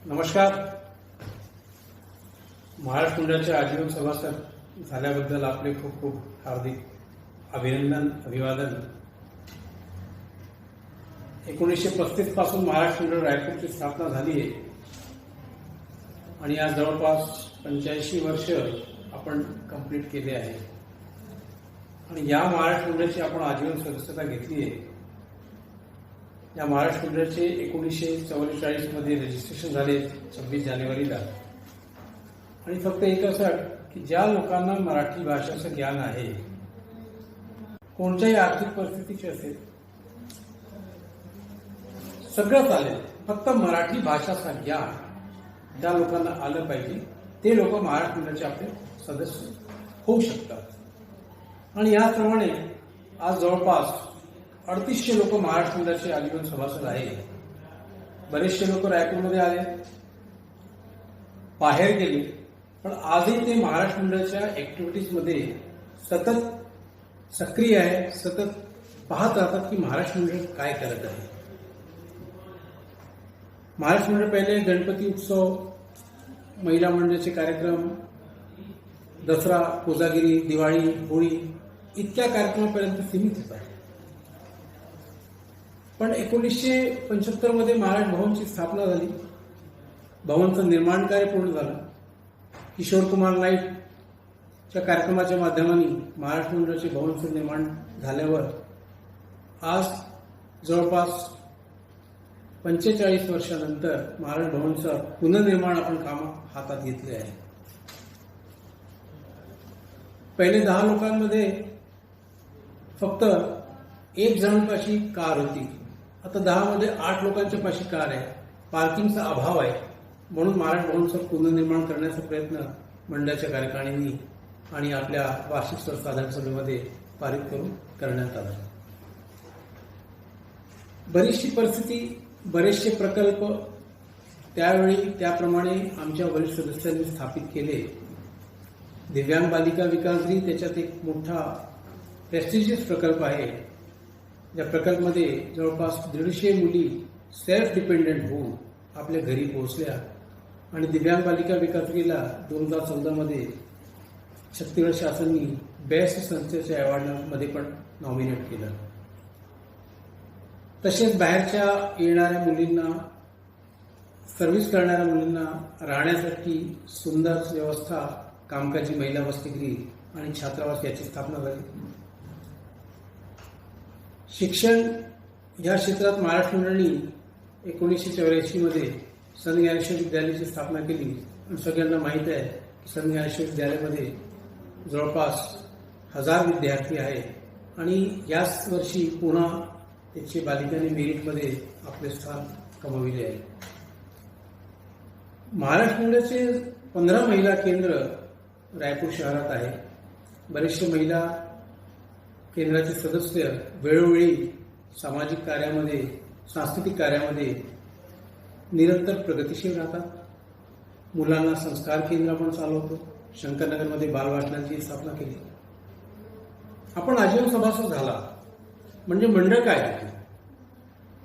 नमस्कार. महाराष्ट्र मंडळाचे आजीवन सभासद झाल्याबद्दल आपले खूप खूप हार्दिक अभिनंदन, अभिवादन. 1935 पासून महाराष्ट्र मंडळ रायपूरची स्थापना झाली आहे आणि आज जवळपास 85 वर्ष आपण कंप्लीट केले आहे. आणि या महाराष्ट्र मंडळाची आपण आजीवन सदस्यता घेतली आहे. या महाराष्ट्र मंडळाचे 1944 मध्ये रजिस्ट्रेशन झाले 26 जानेवारीला. आणि फक्त एक असं की ज्या लोकांना मराठी भाषेचं ज्ञान आहे, कोणत्याही आर्थिक परिस्थितीचे असेल, सगळं चालेल, फक्त मराठी भाषाचं ज्ञान ज्या लोकांना आलं पाहिजे ते लोक महाराष्ट्र मंडळाचे आपले सदस्य होऊ शकतात. आणि याप्रमाणे आज जवळपास 3800 लोक महाराष्ट्र मंडळाचे आजीवन सभासद आहेत. बरेचसे लोक रायपूरमध्ये आले, बाहेर गेले, पण आजही ते महाराष्ट्र मंडळाच्या ऍक्टिव्हिटीजमध्ये सतत सक्रिय आहे, सतत पाहत राहतात की महाराष्ट्र मंडळ काय करत आहे. महाराष्ट्र मंडळ पहिले गणपती उत्सव, महिला मंडळाचे कार्यक्रम, दसरा, कोजागिरी, दिवाळी, होळी इतक्या कार्यक्रमापर्यंत सीमित होता. पण 1975 मध्ये महाराष्ट्र भवनची स्थापना झाली. भवनचं निर्माण कार्य पूर्ण झालं. किशोर कुमार नाईकच्या कार्यक्रमाच्या माध्यमाने महाराष्ट्र मंडळाचे भवनचं निर्माण झाल्यावर आज जवळपास 45 वर्षानंतर महाराष्ट्र भवनचं पुनर्निर्माण आपण काम हातात घेतले आहे. पहिले 10 लोकांमध्ये फक्त 1 जणांपाशी कार होती. आता 10 मध्ये 8 लोकांच्या पाशी कार आहे. पार्किंगचा अभाव आहे. म्हणून महाराष्ट्र भवनचं पुनर्निर्माण करण्याचा प्रयत्न मंडळाच्या कार्यकारिणींनी आणि आपल्या वार्षिक सर्वसाधारण सभेमध्ये पारित करून करण्यात आला. बरीचशी परिस्थिती, बरेचसे प्रकल्प त्यावेळी त्याप्रमाणे आमच्या वरिष्ठ सदस्यांनी स्थापित केले. दिव्यांग बालिका विकासगृह त्याच्यात एक मोठा प्रेस्टिजियस प्रकल्प आहे. या प्रकल्पामध्ये जवळपास 150 मुली सेल्फ डिपेंडेंट होऊन आपल्या घरी पोहोचल्या. आणि दिव्यांग बालिका विकासगृहला 2014 मध्ये छत्तीसगड शासनाने बेस्ट संस्थेच्या अवॉर्डमध्ये पण नॉमिनेट केलं. तसेच बाहेरच्या येणाऱ्या मुलींना, सर्व्हिस करणाऱ्या मुलींना राहण्यासाठी सुंदर व्यवस्था, कामकाजी महिला वसतिगृह आणि छात्रावास याची स्थापना झाली. शिक्षण या क्षेत्रात महाराष्ट्र मंडळाने 1984 मध्ये संत ज्ञानेश्वर विद्यालयाची स्थापना केली. आणि सगळ्यांना माहीत आहे की संत ज्ञानेश्वर विद्यालयामध्ये जवळपास 1000 विद्यार्थी आहेत. आणि याच वर्षी पुन्हा त्याचे बालिकांनी मेरिटमध्ये आपले स्थान कमविले आहे. महाराष्ट्र मंडळाचे 15 महिला केंद्र रायपूर शहरात आहे. बरेचसे महिला केंद्राचे सदस्य वेळोवेळी सामाजिक कार्यामध्ये, सांस्कृतिक कार्यामध्ये निरंतर प्रगतिशील राहतात. मुलांना संस्कार केंद्र आपण चालवतो. शंकरनगरमध्ये बालवाचनाची स्थापना केली. आपण आजीवन सभासद झाला म्हणजे मंडळ काय आहे?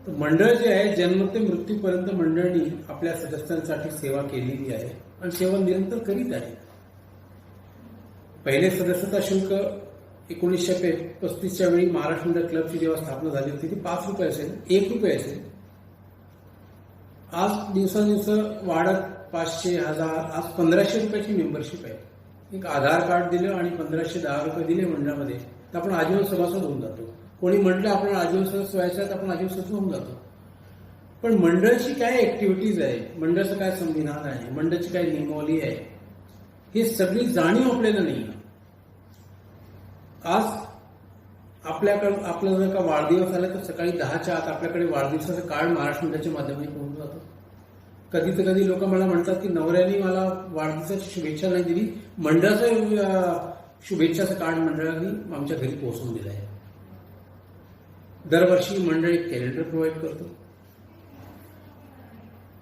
तर मंडळ जे आहे, जन्म ते मृत्यूपर्यंत मंडळाने आपल्या सदस्यांसाठी सेवा केलेली आहे आणि सेवा निरंतर करीत आहे. पहिले सदस्यता शुल्क 1935च्या वेळी महाराष्ट्र मंडळ क्लबची जेव्हा स्थापना झाली होती ती 5 रुपये असेल, 1 रुपये असेल. आज दिवसादिवस वाढत 500, 1000, आज 1500 रुपयाची मेंबरशिप आहे. एक आधार कार्ड दिलं आणि 1510 रुपये दिले मंडळामध्ये तर आपण आजीवन सभासद होऊन जातो. कोणी म्हटलं आपण आजीवन सदस्य व्हायचं तर आपण आजीवन सदस्य होऊन जातो. पण मंडळाची काय ऍक्टिव्हिटीज आहे, मंडळाचं काय संविधान आहे, मंडळाची काय नियमावली आहे, ही सगळी जाणीव आपल्याला नाही. आज आपला जर का वाढदिवस आला तर सकाळी 10च्या आत आपल्याकडे वाढदिवसाचं कार्ड महाराष्ट्र मंडळाच्या माध्यमाने पोहोचून जातं. कधी तर कधी लोक मला म्हणतात की नवऱ्याने मला वाढदिवसाची शुभेच्छा नाही दिली, मंडळाचं शुभेच्छाचं कार्ड मंडळाने आमच्या घरी पोहोचवून दिलं आहे. दरवर्षी मंडळ एक कॅलेंडर प्रोव्हाइड करतो.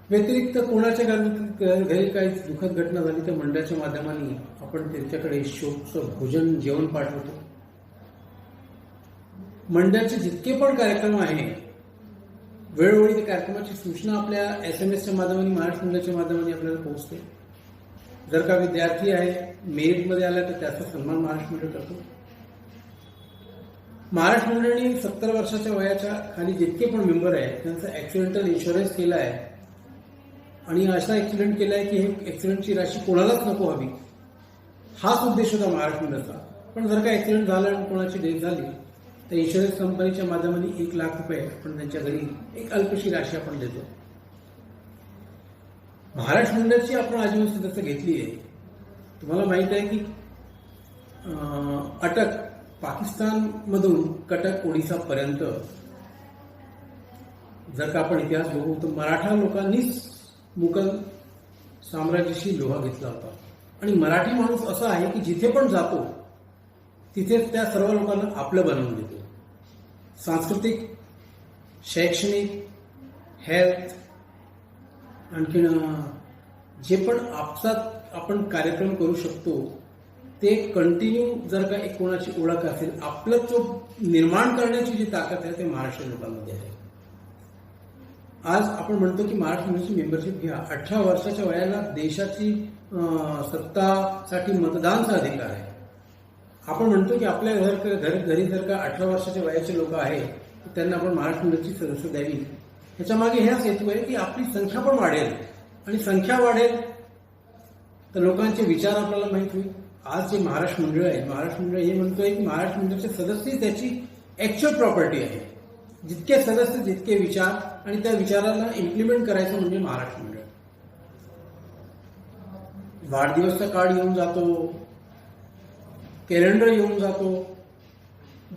व्यतिरिक्त कोणाच्या घरी काही दुःखद घटना झाली तर मंडळाच्या माध्यमाने आपण त्यांच्याकडे शोकचं भोजन, जेवण पाठवतो. मंडळाचे जितके पण कार्यक्रम आहे वेळोवेळी त्या कार्यक्रमाची सूचना आपल्या SMS च्या माध्यमाने, महाराष्ट्र मंडळाच्या माध्यमाने आपल्याला पोहोचते. जर का विद्यार्थी आहे, मेरिटमध्ये आला तर त्याचा सन्मान महाराष्ट्र मंडळ करतो. महाराष्ट्र मंडळाने 70 वर्षाच्या वयाच्या खाली जितके पण मेंबर आहेत त्यांचा ऍक्सिडेंटल इन्शुरन्स केला आहे आणि असा ऍक्सिडेंट केला आहे की हे ऍक्सिडेंटची राशी कोणालाच नको हवी, हाच उद्देश होता महाराष्ट्र मंडळाचा. पण जर का ऍक्सिडेंट झाला आणि कोणाची डेथ झाली तर इन्शुरन्स कंपनीच्या माध्यमाने 1 लाख रुपये आपण त्यांच्या घरी एक अल्पशी राशी आपण देतो. महाराष्ट्र मंडळाची आपण आजीवन सदस्य घेतली आहे. तुम्हाला माहित आहे की अटक पाकिस्तानमधून कटक ओडिसापर्यंत जर का आपण इतिहास बघू तर मराठा लोकांनीच मुघल साम्राज्याशी लोहा घेतला होता. आणि मराठी माणूस असा आहे की जिथे पण जातो तिथे त्या सर्व लोकांना आपलं बनवून देतो. सांस्कृतिक, शैक्षणिक, हेल्थ, आणखीन जे पण आपसात आपण कार्यक्रम करू शकतो ते कंटिन्यू जर का एक कोणाची ओळख असेल, आपलं जो निर्माण करण्याची जी ताकद आहे ते महाराष्ट्र लोकांमध्ये आहे. आज आपण म्हणतो की महाराष्ट्र मंडळाची मेंबरशिप घ्या. 18 वर्षाच्या वयाला देशाची सत्तासाठी मतदानाचा अधिकार आहे. आपण म्हणतो की आपल्या घरी जर का 18 वर्षाच्या वयाचे लोक आहेत तर त्यांना आपण महाराष्ट्र मंडळाची सदस्य द्यावी. ह्याच्या मागे हाच हेतू आहे की आपली संख्या पण वाढेल आणि संख्या वाढेल तर लोकांचे विचार आपल्याला माहित होईल. आज जे महाराष्ट्र मंडळ आहे, महाराष्ट्र मंडळ हे म्हणतोय की महाराष्ट्र मंडळाचे सदस्य त्याची ऍक्च्युअल प्रॉपर्टी आहे. जितके सदस्य तितके विचार आणि त्या विचाराला इम्प्लिमेंट करायचं म्हणजे महाराष्ट्र मंडळ. वाढदिवसचा कार्ड येऊन जातो, कॅलेंडर येऊन जातो,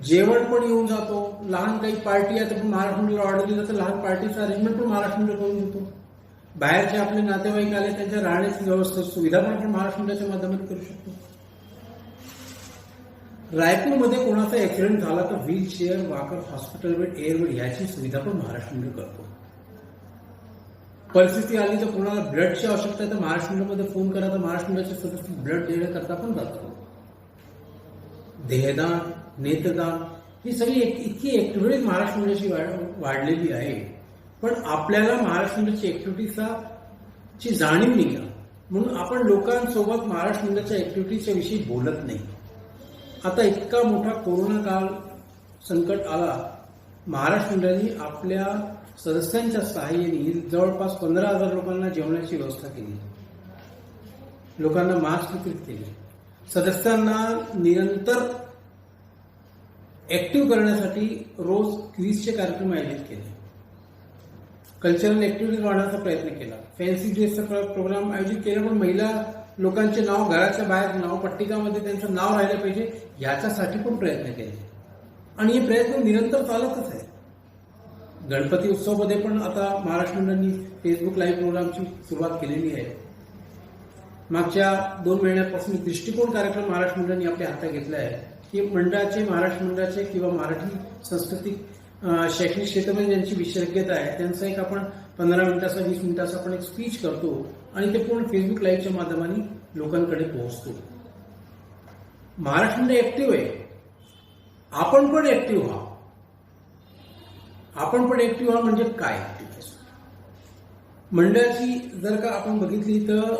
जेवण पण येऊन जातो. लहान काही पार्टी आहे तर पण महाराष्ट्र मंडळाला ऑर्डर दिलं तर लहान पार्टीचं अरेंजमेंट पण महाराष्ट्र मंडळ करून देतो. बाहेरचे आपले नातेवाईक आले त्यांच्या राहण्याची व्यवस्था सुविधा पण आपण महाराष्ट्र मंडळाच्या माध्यमातून करू शकतो. रायपूरमध्ये कोणाचा ऍक्सिडेंट झाला तर wheelchair, walker, hospital bed, air bed याची सुविधा पण महाराष्ट्र मंडळ करतो. परिस्थिती आली तर कोणाला ब्लडची आवश्यकता आहे तर महाराष्ट्र मंडळामध्ये फोन करा तर महाराष्ट्र मंडळाचे सदस्य ब्लड देण्याकरता पण जातो. देहदान, नेत्रदान ही सगळी इतकी ऍक्टिव्हिटीज महाराष्ट्र मंडळाची वाढलेली आहे. पण आपल्याला महाराष्ट्र मंडळाची ऍक्टिव्हिटीची जाणीव नाही आहे म्हणून आपण लोकांसोबत महाराष्ट्र मंडळाच्या ऍक्टिव्हिटीच्या विषयी बोलत नाही. आता इतका मोठा कोरोना काळ संकट आला, महाराष्ट्र मंडळाने आपल्या सदस्यांच्या सहाय्याने जवळपास 15,000 लोकांना जेवणाची व्यवस्था केली, लोकांना मास्क वितरित केले, सदस्यांना निरंतर ऍक्टिव्ह करण्यासाठी रोज क्विजचे कार्यक्रम आयोजित केले, कल्चरल ऍक्टिव्हिटीज वाढवण्याचा प्रयत्न केला, फॅन्सी ड्रेसचा प्रोग्राम आयोजित केला. पण महिला लोकांचे नाव घराच्या बाहेर नाव पट्टिकामध्ये त्यांचं नाव राहिलं पाहिजे याच्यासाठी पण प्रयत्न केले आणि हे प्रयत्न निरंतर चालतच आहे. गणपती उत्सवामध्ये पण आता महाराष्ट्र मंडळाने फेसबुक लाईव्ह प्रोग्रामची सुरुवात केलेली आहे. मागच्या 2 महिन्यापासून दृष्टिकोन कार्यक्रम महाराष्ट्र मंडळाने आपल्या हातात घेतला आहे की मंडळाचे, महाराष्ट्र मंडळाचे किंवा मराठी सांस्कृतिक शैक्षणिक क्षेत्रामध्ये ज्यांची विशेषज्ञता आहे त्यांचा एक आपण 15 मिनिटाचा 20 मिनिटाचा आपण एक स्पीच करतो आणि ते पूर्ण फेसबुक लाईव्हच्या माध्यमाने लोकांकडे पोहोचतो. महाराष्ट्र मंडळ ऍक्टिव्ह आहे, आपण पण ऍक्टिव्ह व्हा. आपण पण ऍक्टिव्ह व्हा म्हणजे काय? मंडळाची जर का आपण बघितली तर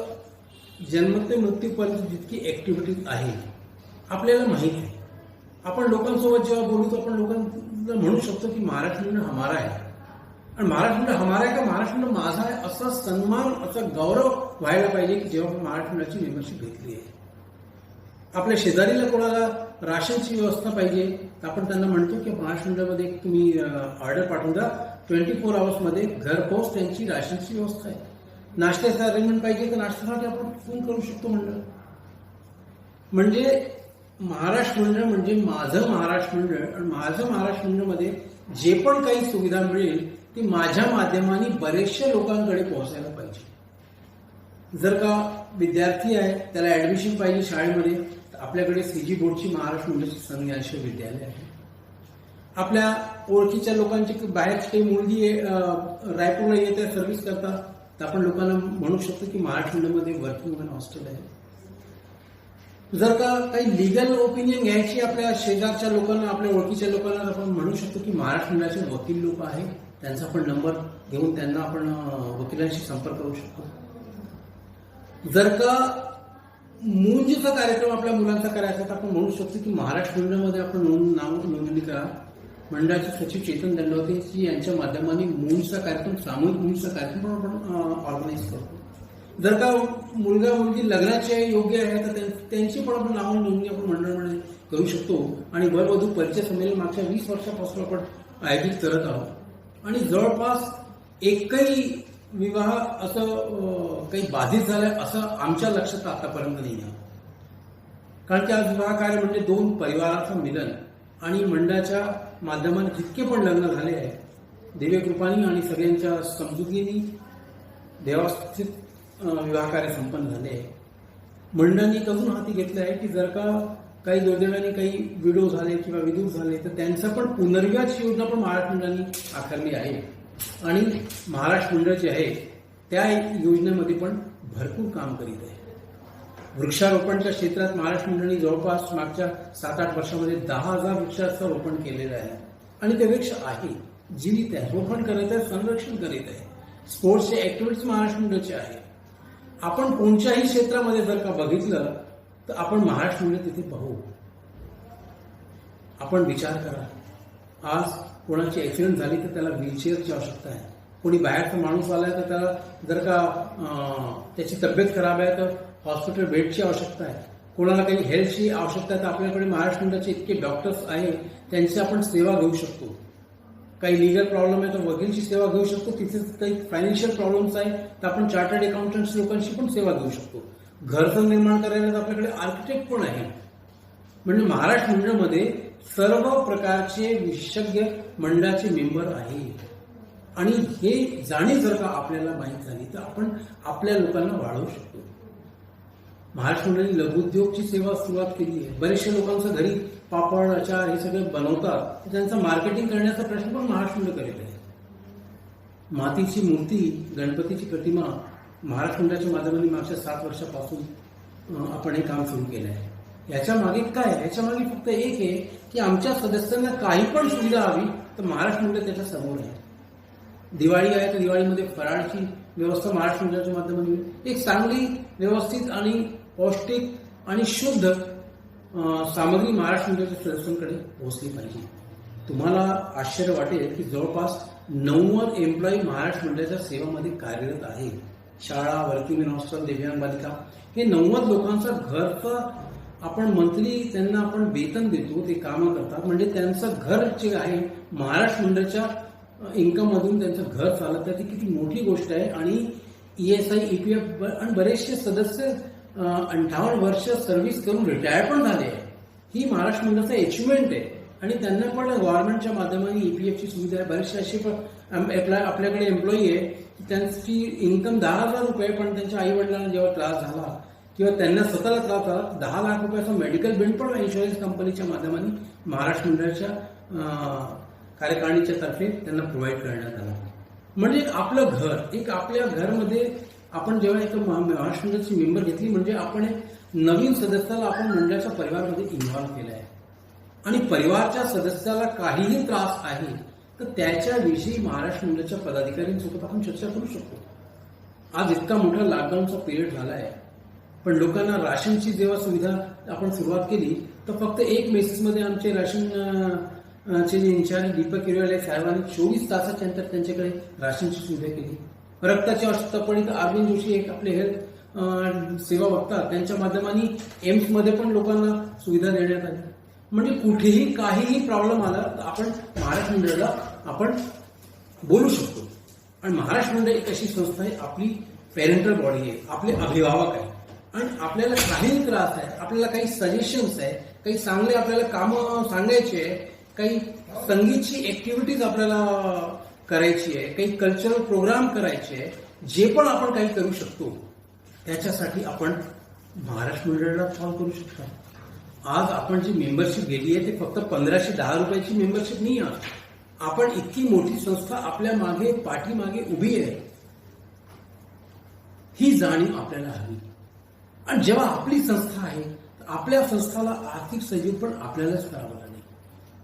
जन्म ते मृत्यूपर्यंत जितकी ऍक्टिव्हिटीज आहे आपल्याला माहित आहे. आपण लोकांसोबत जेव्हा बोलतो आपण लोकांना म्हणू शकतो की महाराष्ट्र मंडळ हमारा आहे आणि महाराष्ट्र मंडळ हमारा आहे का महाराष्ट्र मंडळ माझा आहे असा सन्मान, असा गौरव व्हायला पाहिजे की जेव्हा महाराष्ट्र मंडळाची मेंबरशिप घेतली आहे. आपल्या शेजारीला कोणाला राशनची व्यवस्था पाहिजे तर आपण त्यांना म्हणतो की महाराष्ट्र मंडळामध्ये तुम्ही ऑर्डर पाठवून द्या, 24 आवर्समध्ये घरपोच त्यांची राशनची व्यवस्था आहे. नाश्त्याचा अरेंजमेंट पाहिजे तर नाश्त्यासाठी आपण फोन करू शकतो. म्हणजे महाराष्ट्र मंडळ म्हणजे माझं महाराष्ट्र मंडळ आणि माझं महाराष्ट्र मंडळमध्ये जे पण काही सुविधा मिळेल ती माझ्या माध्यमाने बरेचशा लोकांकडे पोहोचायला पाहिजे. जर का विद्यार्थी आहे त्याला ऍडमिशन पाहिजे शाळेमध्ये तर आपल्याकडे सीजी बोर्डची महाराष्ट्र मंडळाची संज्ञानशील विद्यालय आहे. आपल्या ओळखीच्या लोकांची बाहेरची काही मुलगी रायपूरला येते सर्व्हिस करता तर आपण लोकांना म्हणू शकतो की महाराष्ट्र मंडळामध्ये वर्किंग वुमन हॉस्टेल आहे. जर का काही लिगल ओपिनियन घ्यायची आपल्या शेजारच्या लोकांना, आपल्या ओळखीच्या लोकांना आपण म्हणू शकतो की महाराष्ट्र मंडळाचे वकील लोक आहेत त्यांचा आपण नंबर घेऊन त्यांना आपण वकिलांशी संपर्क करू शकतो. जर का मुंजचा कार्यक्रम आपल्या मुलांचा करायचा तर आपण म्हणू शकतो की महाराष्ट्र मंडळामध्ये आपण नाव नोंदणी करा. मंडळाचे सचिव चेतन दंडवते यांच्या माध्यमाने मुंजचा कार्यक्रम, सामूहिक मुंजचा कार्यक्रम आपण ऑर्गनाईज करतो. जर का मुलगा मुलगी लग्नाचे योग्य आहे तर त्यांची पण आपण नाव नोंदणी आपण मंडळामध्ये करू शकतो. आणि वरवधू परिचय संमेलन मागच्या 20 वर्षापासून आपण आयोजित करत आहोत आणि जवळपास एकही विवाह असं काही बाधित झालंय असं आमच्या लक्षात आतापर्यंत नाही आहे. कारण की आज विवाह कार्य म्हणजे 2 परिवाराचं मिलन आणि मंडळाच्या माध्यमाने जितके पण लग्न झाले आहे देवी कृपानी आणि सगळ्यांच्या समजुतीने देवस्थित विवाह कार्य संपन्न झाले आहे. मंडळाने अजून हाती घेतलं आहे की जर का काही दुर्दैवाने काही विडो झाले किंवा विधूर झाले तर त्यांचा पण पुनर्विवाहाची योजना पण महाराष्ट्र मंडळाने आखली आहे. आणि महाराष्ट्र मंडळ जे आहे त्या योजनेमध्ये पण भरपूर काम करीत आहे. वृक्षारोपणच्या क्षेत्रात महाराष्ट्र मंडळाने जवळपास मागच्या 7-8 वर्षामध्ये 10,000 वृक्षाचं रोपण केलेलं आहे आणि ते वृक्ष आहे, जीवित आहे, रोपण करत आहे, संरक्षण करीत आहे. स्पोर्ट्सचे ऍक्टिव्हिटीज महाराष्ट्र मंडळाचे आहे. आपण कोणत्याही क्षेत्रामध्ये जर का बघितलं तर आपण महाराष्ट्र मंडळ तिथे पाहू. आपण विचार करा, आज कोणाची ऍक्सिडेंट झाली तर त्याला व्हीलचेअरची आवश्यकता आहे. कोणी बाहेरचा माणूस आलाय तर त्याला जर का त्याची तब्येत खराब आहे तर हॉस्पिटल बेडची आवश्यकता आहे. कोणाला काही हेल्थची आवश्यकता आहे तर आपल्याकडे महाराष्ट्र मंडळाचे इतके डॉक्टर्स आहे त्यांची आपण सेवा घेऊ शकतो. काही लिगल प्रॉब्लेम आहे तर वकीलची सेवा घेऊ शकतो. तिथे काही फायनान्शियल प्रॉब्लेम्स आहे तर आपण चार्टर्ड अकाउंटंट्स लोकांची पण सेवा घेऊ शकतो. घरचं निर्माण करायला तर आपल्याकडे आर्किटेक्ट पण आहे. म्हणजे महाराष्ट्र मंडळामध्ये सर्व प्रकारचे विशेषज्ञ मंडळाचे मेंबर आहेत आणि हे जाणीव जर का आपल्याला माहीत झाली तर आपण आपल्या लोकांना वाढवू शकतो. महाराष्ट्र मंडळाने लघुउद्योगची सेवा सुरुवात केली आहे. बरेचशा लोकांचं घरी पापड, अचार हे सगळे बनवतात, त्यांचं मार्केटिंग करण्याचा प्रश्न पण महाराष्ट्र मंडळ करीत आहे. मातीची मूर्ती, गणपतीची प्रतिमा महाराष्ट्र मंडळाच्या माध्यमाने मागच्या 7 वर्षापासून आपण हे काम सुरू केलं आहे. याच्या मागे काय? याच्या मागे फक्त एक आहे की आमच्या सदस्यांना काही पण सुविधा हवी तर महाराष्ट्र मंडळ त्याच्या समोर आहे. दिवाळी आहे तर दिवाळीमध्ये फराळची व्यवस्था महाराष्ट्र मंडळाच्या माध्यमाने एक चांगली, व्यवस्थित आणि पौष्टिक आणि शुद्ध सामग्री महाराष्ट्र मंडळाच्या सदस्यांकडे पोहोचली पाहिजे. तुम्हाला आश्चर्य वाटेल की जवळपास 90 एम्प्लॉई महाराष्ट्र मंडळाच्या सेवामध्ये कार्यरत आहेत. शाळा, वर्किंग मेन हॉस्टेल, दिव्यांग बालिका हे 90 लोकांचं घरचं आपण मंथली त्यांना आपण वेतन देतो, ते कामं करतात. म्हणजे त्यांचं घर जे आहे महाराष्ट्र मंडळाच्या इन्कम मधून त्यांचं घर चालत आहे. ती किती मोठी गोष्ट आहे. आणि ESI, EPF आणि बरेचसे सदस्य 58 वर्ष सर्व्हिस करून रिटायर पण झाले आहे. ही महाराष्ट्र मंडळाचं अचिव्हमेंट आहे आणि त्यांना पण गव्हर्नमेंटच्या माध्यमाने EPFची सुविधा आहे. बरेचसे असे पण आपल्याकडे एम्प्लॉई आहे की त्यांची इन्कम 10,000 रुपये, पण त्यांच्या आई वडिलांना जेव्हा त्रास झाला किंवा त्यांना स्वतःला त्रास झाला 10 लाख रुपयाचा मेडिकल बिल पण इन्शुरन्स कंपनीच्या माध्यमाने महाराष्ट्र मंडळाच्या कार्यकारिणीच्या तर्फे त्यांना प्रोव्हाइड करण्यात आला. म्हणजे आपलं घर, एक आपल्या घरमध्ये आपण जेव्हा एक महाराष्ट्र मंडळाची मेंबर घेतली म्हणजे आपण एक नवीन सदस्याला आपण मंडळाच्या परिवारामध्ये इन्व्हॉल्व्ह केलं आहे. आणि परिवाराच्या सदस्याला काहीही त्रास आहे तर त्याच्याविषयी महाराष्ट्र मंडळाच्या पदाधिकाऱ्यांसोबत आपण चर्चा करू शकतो. आज इतका मोठा लॉकडाऊनचा पिरियड झाला आहे पण लोकांना राशनची जेव्हा सुविधा आपण सुरुवात केली तर फक्त एक मेसेजमध्ये आमचे राशन चे इन्चार्ज दीपक किरवाले साहेबांनी 24 तासाच्या अंतर त्यांच्याकडे राशनची सुविधा केली. रक्ताची आवश्यकता पडली तर अरविंद जोशी एक आपले हेल्थ सेवा बघतात, त्यांच्या माध्यमाने एम्समध्ये पण लोकांना सुविधा देण्यात आली. म्हणजे कुठेही काहीही प्रॉब्लेम आला तर आपण महाराष्ट्र मंडळाला आपण बोलू शकतो. आणि महाराष्ट्र मंडळ एक अशी संस्था आहे, आपली पेरेंटल बॉडी आहे, आपले अभिभावक आहे आणि आपल्याला काही त्रास आहे, आपल्याला काही सजेशन्स आहे, काही चांगले आपल्याला कामं सांगायचे आहे, काही संगीतची ऍक्टिव्हिटीज आपल्याला करायची आहे, काही कल्चरल प्रोग्राम करायचे आहे, जे पण आपण काही करू शकतो त्याच्यासाठी आपण महाराष्ट्र मंडळाला कॉल करू शकता. आज आपण जी मेंबरशिप घेतली आहे ते फक्त 1510 रुपयाची मेंबरशिप नाही आहे. आपण इतकी मोठी संस्था आपल्या मागे, पाठीमागे उभी आहे, ही जाणीव आपल्याला हवी. आणि जेव्हा आपली संस्था आहे आपल्या संस्थाला आर्थिक सहयोग पण आपल्यालाच करावा लागेल,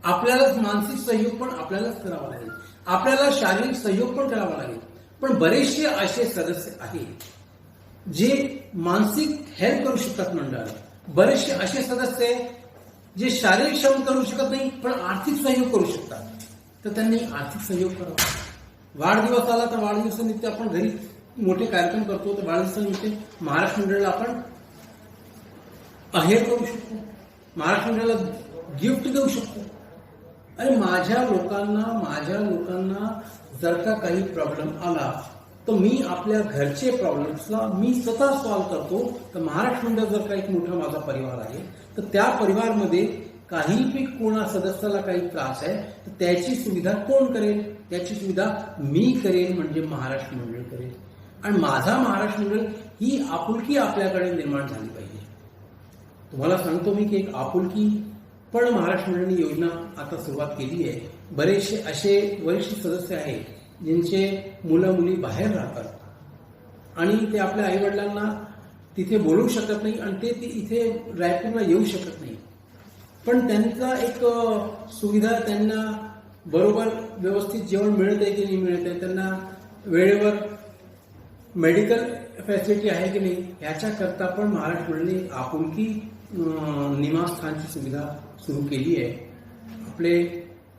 आपल्यालाच मानसिक सहयोग पण आपल्यालाच करावा लागेल. आपल्याला शारीरिक सहयोग पण करावा लागेल. पण बरेचसे असे सदस्य आहेत जे मानसिक हेल्प करू शकतात मंडळाला. बरेचसे असे सदस्य आहेत जे शारीरिक श्रम करू शकत नाही पण आर्थिक सहयोग करू शकतात. तर त्यांनी आर्थिक सहयोग करावा. वाढदिवस आला तर वाढदिवसानिमित्त आपण घरी मोठे कार्यक्रम करतो. तर वाढदिवसानिमित्त महाराष्ट्र मंडळाला आपण आहेर करू शकतो. महाराष्ट्र मंडळाला गिफ्ट देऊ शकतो. अरे माझ्या लोकांना जर का काही प्रॉब्लेम आला तर मी आपल्या घरचे प्रॉब्लेम्सला मी स्वतः सॉल्व्ह करतो. तर महाराष्ट्र मंडळ जर का एक मोठा माझा परिवार आहे तर त्या परिवारामध्ये काही कोणा सदस्याला काही त्रास आहे तर त्याची सुविधा कोण करेल? त्याची सुविधा मी करेन, म्हणजे महाराष्ट्र मंडळ करेल. आणि माझा महाराष्ट्र मंडळ ही आपुलकी आपल्याकडे निर्माण झाली पाहिजे. तुम्हाला सांगतो मी की एक आपुलकी पण महाराष्ट्र मंडळाने योजना आता सुरुवात केली आहे. बरेचसे असे वरिष्ठ सदस्य आहेत ज्यांचे मुलं मुली बाहेर राहतात आणि ते आपल्या आईवडिलांना तिथे बोलवू शकत नाही आणि ते इथे रायपूरला येऊ शकत नाही. पण त्यांचा एक सुविधा, त्यांना बरोबर व्यवस्थित जेवण मिळत आहे की नाही मिळत आहे, त्यांना वेळेवर मेडिकल फॅसिलिटी आहे की नाही, याच्याकरता पण महाराष्ट्र मंडळाने आपुलकी निवासस्थानची सुविधा सुरू केली आहे. आपले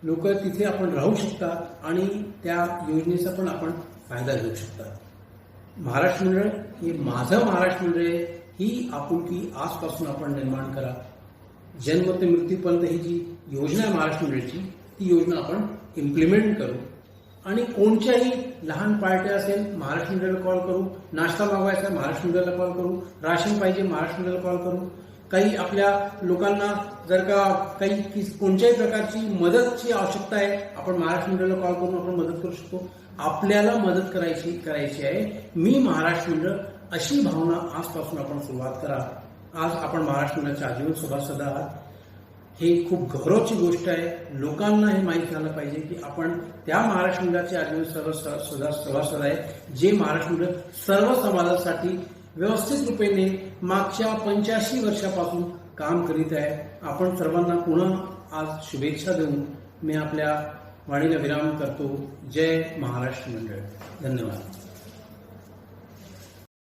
लोक तिथे आपण राहू शकतात आणि त्या योजनेचा पण आपण फायदा घेऊ शकतात. महाराष्ट्र मंडळ हे माझं महाराष्ट्र मंडळ आहे, ही आपुलकी आजपासून आपण निर्माण करा. जन्म ते मृत्यूपर्यंत ही जी योजना आहे महाराष्ट्र मंडळाची, ती योजना आपण इम्प्लिमेंट करू. आणि कोणत्याही लहान पार्ट्या असेल महाराष्ट्र मंडळाला कॉल करू. नाश्ता मागवायचा महाराष्ट्र मंडळाला कॉल करू. राशन पाहिजे महाराष्ट्र मंडळाला कॉल करू. काही आपल्या लोकांना जर का काही कोणत्याही प्रकारची मदतची आवश्यकता आहे, आपण महाराष्ट्र मंडळाला कॉल करून आपण मदत करू शकतो. आपल्याला मदत करायची आहे. मी महाराष्ट्र मंडळ, अशी भावना आजपासून आपण सुरुवात करा. आज आपण महाराष्ट्र मंडळाचे आजीवन सभासद आहात. हे खूप गौरवाची गोष्ट आहे. लोकांना हे माहीत झालं पाहिजे की आपण त्या महाराष्ट्र मंडळाचे आजीवन सभासद आहे जे महाराष्ट्र मंडळ सर्व समाजासाठी व्यवस्थित रूपेने मागच्या 85 वर्षापासून काम करीत आहे. आपण सर्वांना पुन्हा आज शुभेच्छा देऊन मी आपल्या वाणीला विराम करतो. जय महाराष्ट्र मंडळ. धन्यवाद.